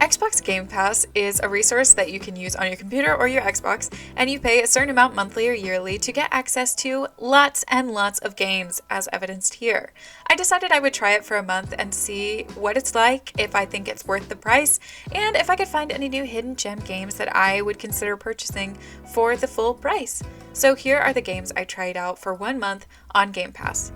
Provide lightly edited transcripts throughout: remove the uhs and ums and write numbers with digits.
Xbox GamePass is a resource that you can use on your computer or your Xbox, and you pay a certain amount monthly or yearly to get access to lots and lots of games, as evidenced here. I decided I would try it for a month and see what it's like, if I think it's worth the price, and if I could find any new hidden gem games that I would consider purchasing for the full price. So here are the games I tried out for 1 month on Game Pass.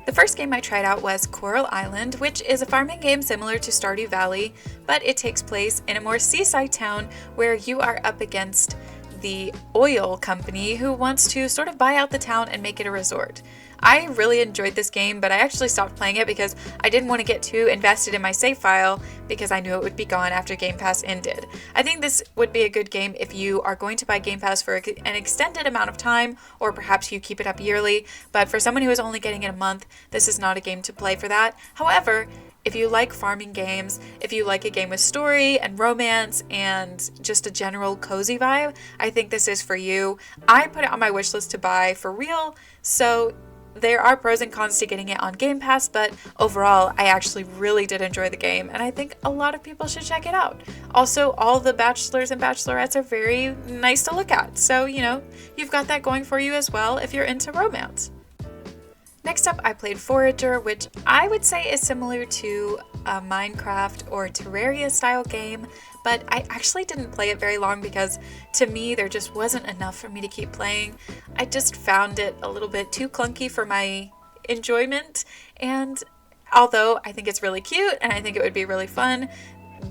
The first game I tried out was Coral Island, which is a farming game similar to Stardew Valley, but it takes place in a more seaside town where you are up against the oil company who wants to sort of buy out the town and make it a resort. I really enjoyed this game, but I actually stopped playing it because I didn't want to get too invested in my save file because I knew it would be gone after Game Pass ended. I think this would be a good game if you are going to buy Game Pass for an extended amount of time, or perhaps you keep it up yearly, but for someone who is only getting it a month, this is not a game to play for that. However, if you like farming games, if you like a game with story and romance and just a general cozy vibe, I think this is for you. I put it on my wish list to buy for real, so there are pros and cons to getting it on Game Pass, but overall, I actually really did enjoy the game, and I think a lot of people should check it out. Also, all the bachelors and bachelorettes are very nice to look at, so, you've got that going for you as well if you're into romance. Next up, I played Forager, which I would say is similar to a Minecraft or Terraria style game, but I actually didn't play it very long because to me there just wasn't enough for me to keep playing. I just found it a little bit too clunky for my enjoyment, and although I think it's really cute and I think it would be really fun,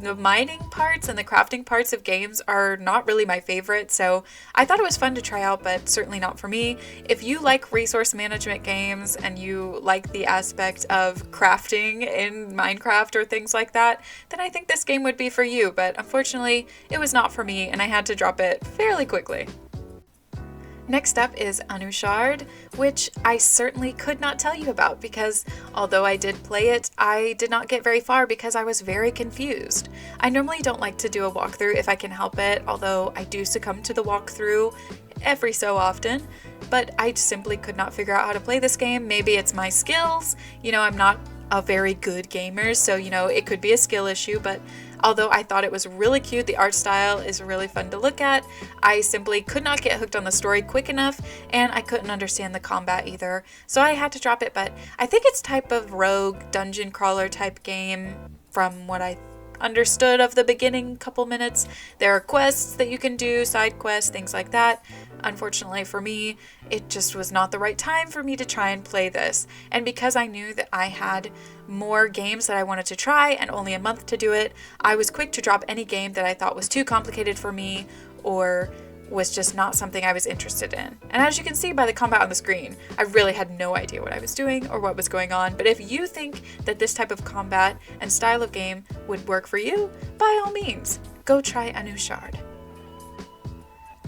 the mining parts and the crafting parts of games are not really my favorite, so I thought it was fun to try out, but certainly not for me. If you like resource management games and you like the aspect of crafting in Minecraft or things like that, then I think this game would be for you, but unfortunately it was not for me and I had to drop it fairly quickly. Next up is Anushard, which I certainly could not tell you about because although I did play it, I did not get very far because I was very confused. I normally don't like to do a walkthrough if I can help it, although I do succumb to the walkthrough every so often, but I simply could not figure out how to play this game. Maybe it's my skills, I'm not a very good gamer, so it could be a skill issue, but although I thought it was really cute, the art style is really fun to look at, I simply could not get hooked on the story quick enough, and I couldn't understand the combat either, so I had to drop it. But I think it's type of rogue dungeon crawler type game from what I understood of the beginning couple minutes. There are quests that you can do, side quests, things like that. Unfortunately for me, it just was not the right time for me to try and play this. And because I knew that I had more games that I wanted to try and only a month to do it, I was quick to drop any game that I thought was too complicated for me or was just not something I was interested in. And as you can see by the combat on the screen, I really had no idea what I was doing or what was going on, but if you think that this type of combat and style of game would work for you, by all means, go try Anushard.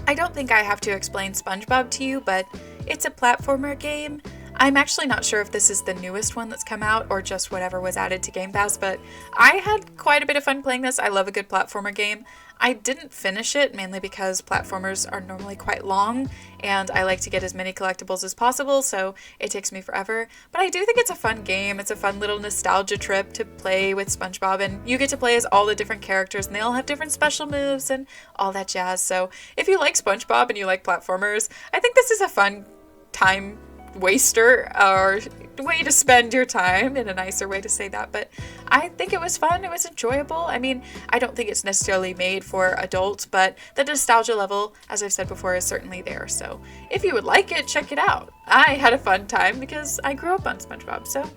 I don't think I have to explain SpongeBob to you, but it's a platformer game. I'm actually not sure if this is the newest one that's come out or just whatever was added to Game Pass, but I had quite a bit of fun playing this. I love a good platformer game. I didn't finish it mainly because platformers are normally quite long and I like to get as many collectibles as possible, so it takes me forever. But I do think it's a fun game. It's a fun little nostalgia trip to play with SpongeBob, and you get to play as all the different characters and they all have different special moves and all that jazz. So if you like SpongeBob and you like platformers, I think this is a fun time waster or way to spend your time, in a nicer way to say that, but I think it was fun. It was enjoyable. I mean, I don't think it's necessarily made for adults, but the nostalgia level, as I've said before, is certainly there. So if you would like it, check it out. I had a fun time because I grew up on SpongeBob, so.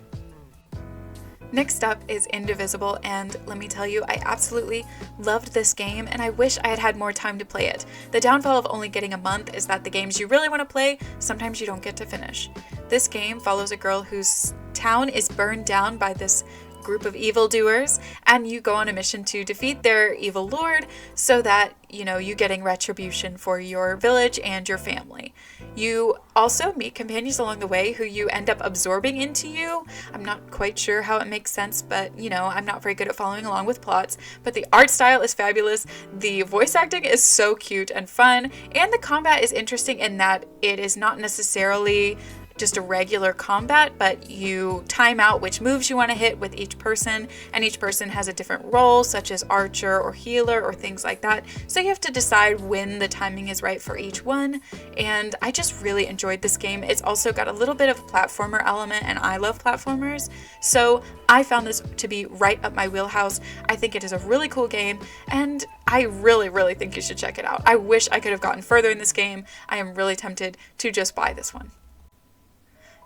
Next up is Indivisible, and let me tell you, I absolutely loved this game and I wish I had had more time to play it. The downfall of only getting a month is that the games you really want to play, sometimes you don't get to finish. This game follows a girl whose town is burned down by this group of evildoers, and you go on a mission to defeat their evil lord so that, you getting retribution for your village and your family. You also meet companions along the way who you end up absorbing into you. I'm not quite sure how it makes sense, but I'm not very good at following along with plots, but the art style is fabulous, the voice acting is so cute and fun, and the combat is interesting in that it is not necessarily just a regular combat, but you time out which moves you want to hit with each person, and each person has a different role, such as archer or healer or things like that. So you have to decide when the timing is right for each one, and I just really enjoyed this game. It's also got a little bit of a platformer element, and I love platformers, so I found this to be right up my wheelhouse. I think it is a really cool game, and I really think you should check it out. I wish I could have gotten further in this game. I am really tempted to just buy this one.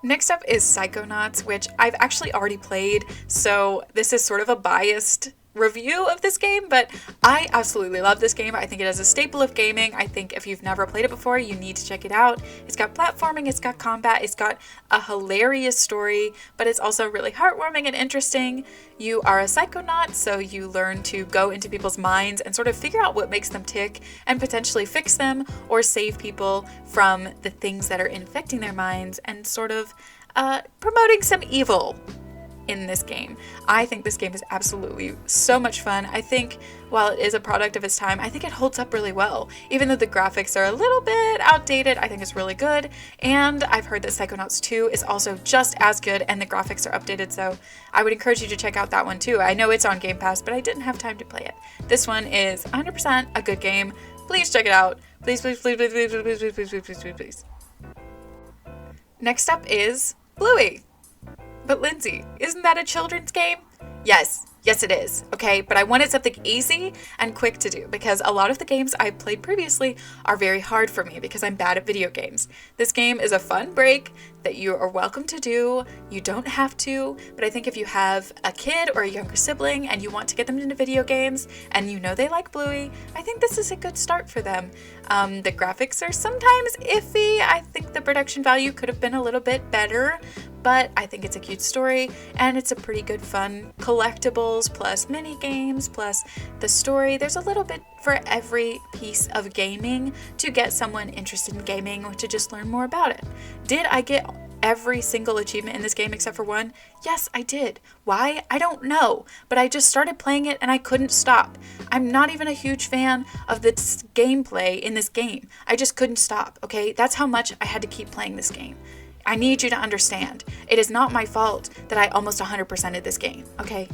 Next up is Psychonauts, which I've actually already played, so this is sort of a biased review of this game, but I absolutely love this game. I think it is a staple of gaming. I think if you've never played it before, you need to check it out. It's got platforming, it's got combat, it's got a hilarious story, but it's also really heartwarming and interesting. You are a psychonaut, so you learn to go into people's minds and sort of figure out what makes them tick and potentially fix them or save people from the things that are infecting their minds and sort of promoting some evil in this game. I think this game is absolutely so much fun. I think while it is a product of its time, I think it holds up really well. Even though the graphics are a little bit outdated, I think it's really good. And I've heard that Psychonauts 2 is also just as good and the graphics are updated, so I would encourage you to check out that one too. I know it's on Game Pass, but I didn't have time to play it. This one is 100% a good game. Please check it out. Please. Next up is Bluey. But Lindsay, isn't that a children's game? Yes it is, okay? But I wanted something easy and quick to do because a lot of the games I've played previously are very hard for me because I'm bad at video games. This game is a fun break that you are welcome to do. You don't have to, but I think if you have a kid or a younger sibling and you want to get them into video games and you know they like Bluey, I think this is a good start for them. The graphics are sometimes iffy. I think the production value could have been a little bit better, but I think it's a cute story and it's a pretty good fun collectibles plus mini games plus the story. There's a little bit for every piece of gaming to get someone interested in gaming or to just learn more about it. Did I get every single achievement in this game except for one? Yes, I did. Why? I don't know, but I just started playing it and I couldn't stop. I'm not even a huge fan of the gameplay in this game. I just couldn't stop, okay? That's how much I had to keep playing this game. I need you to understand. It is not my fault that I almost 100%ed this game, okay?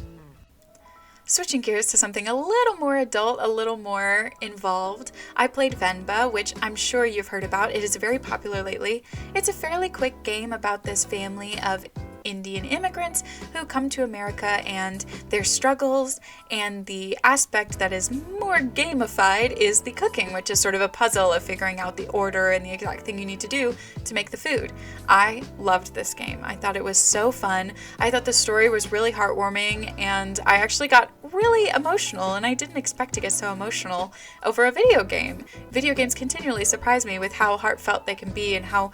Switching gears to something a little more adult, a little more involved, I played Venba, which I'm sure you've heard about. It is very popular lately. It's a fairly quick game about this family of Indian immigrants who come to America and their struggles, and the aspect that is more gamified is the cooking, which is sort of a puzzle of figuring out the order and the exact thing you need to do to make the food. I loved this game. I thought it was so fun. I thought the story was really heartwarming, and I actually got really emotional, and I didn't expect to get so emotional over a video game. Video games continually surprise me with how heartfelt they can be and how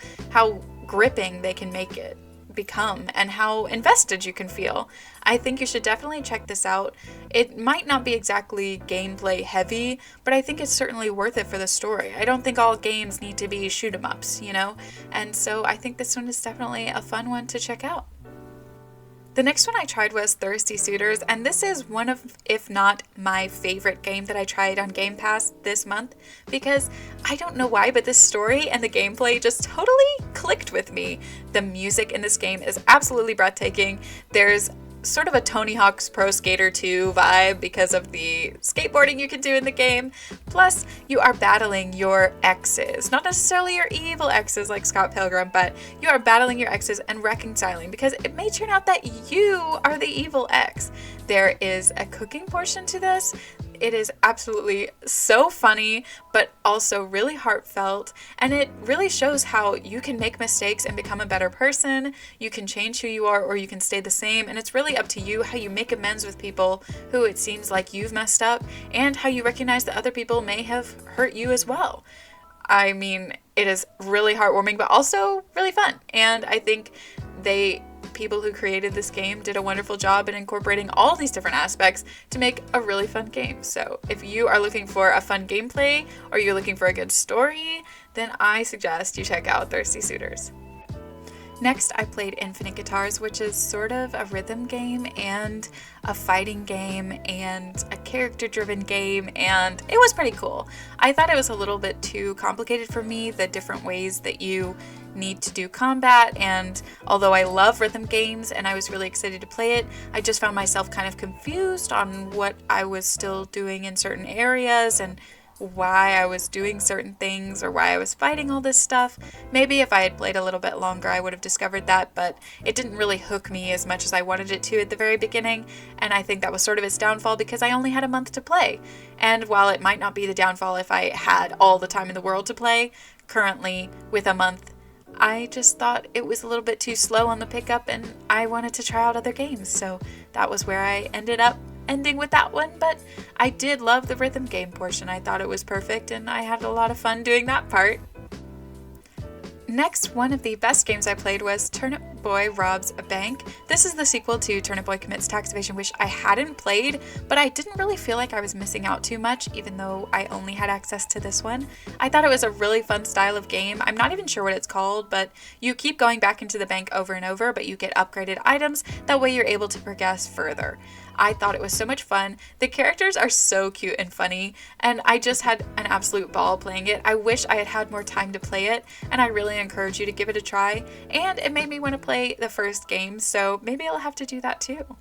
gripping they can make it become and how invested you can feel. I think you should definitely check this out. It might not be exactly gameplay heavy, but I think it's certainly worth it for the story. I don't think all games need to be shoot 'em ups, you know? And so I think this one is definitely a fun one to check out. The next one I tried was Thirsty Suitors, and this is one of, if not my favorite game that I tried on Game Pass this month, because I don't know why, but this story and the gameplay just totally clicked with me. The music in this game is absolutely breathtaking. There's sort of a Tony Hawk's Pro Skater 2 vibe because of the skateboarding you can do in the game. Plus, you are battling your exes. Not necessarily your evil exes like Scott Pilgrim, but you are battling your exes and reconciling because it may turn out that you are the evil ex. There is a cooking portion to this. It is absolutely so funny, but also really heartfelt, and it really shows how you can make mistakes and become a better person. You can change who you are or you can stay the same, and it's really up to you how you make amends with people who it seems like you've messed up, and how you recognize that other people may have hurt you as well. I mean, it is really heartwarming, but also really fun, and I think people who created this game did a wonderful job in incorporating all these different aspects to make a really fun game. So if you are looking for a fun gameplay or you're looking for a good story, then I suggest you check out Thirsty Suitors. Next, I played Infinite Guitars, which is sort of a rhythm game and a fighting game and a character-driven game, and it was pretty cool. I thought it was a little bit too complicated for me, the different ways that you need to do combat, and although I love rhythm games and I was really excited to play it, I just found myself kind of confused on what I was still doing in certain areas and why I was doing certain things or why I was fighting all this stuff. Maybe if I had played a little bit longer, I would have discovered that, but it didn't really hook me as much as I wanted it to at the very beginning, and I think that was sort of its downfall because I only had a month to play. And while it might not be the downfall if I had all the time in the world to play, currently, with a month, I just thought it was a little bit too slow on the pickup and I wanted to try out other games, so that was where I ended up ending with that one. But I did love the rhythm game portion. I thought it was perfect and I had a lot of fun doing that part. Next, one of the best games I played was Turnip Boy Robs a Bank. This is the sequel to Turnip Boy Commits Tax Evasion, which I hadn't played, but I didn't really feel like I was missing out too much, even though I only had access to this one. I thought it was a really fun style of game. I'm not even sure what it's called, but you keep going back into the bank over and over, but you get upgraded items. That way you're able to progress further. I thought it was so much fun. The characters are so cute and funny, and I just had an absolute ball playing it. I wish I had had more time to play it, and I really encourage you to give it a try. And it made me want to play the first game, so maybe I'll have to do that too.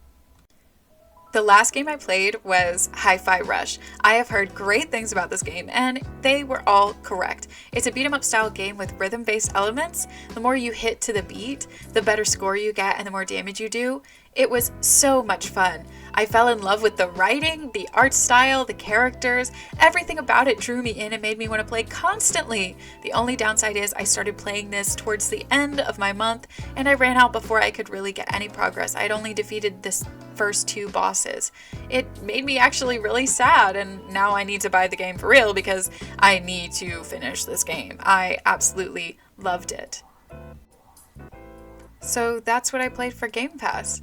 The last game I played was Hi-Fi Rush. I have heard great things about this game, and they were all correct. It's a beat-em-up style game with rhythm-based elements. The more you hit to the beat, the better score you get and the more damage you do. It was so much fun. I fell in love with the writing, the art style, the characters. Everything about it drew me in and made me want to play constantly. The only downside is I started playing this towards the end of my month, and I ran out before I could really get any progress. I had only defeated this first 2 bosses. It made me actually really sad, and now I need to buy the game for real because I need to finish this game. I absolutely loved it. So that's what I played for Game Pass.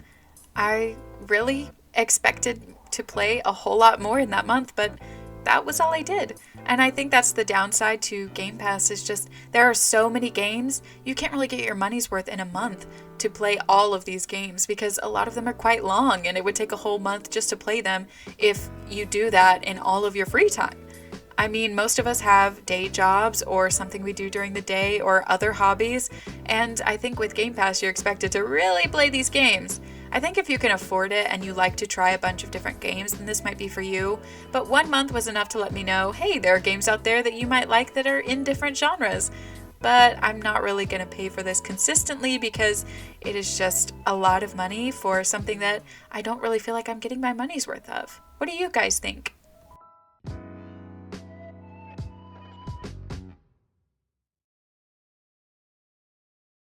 I really expected to play a whole lot more in that month, but that was all I did. And I think that's the downside to Game Pass, is just there are so many games, you can't really get your money's worth in a month to play all of these games because a lot of them are quite long and it would take a whole month just to play them if you do that in all of your free time. I mean, most of us have day jobs or something we do during the day or other hobbies, and I think with Game Pass you're expected to really play these games. I think if you can afford it and you like to try a bunch of different games, then this might be for you. But 1 month was enough to let me know, hey, there are games out there that you might like that are in different genres. But I'm not really going to pay for this consistently because it is just a lot of money for something that I don't really feel like I'm getting my money's worth of. What do you guys think?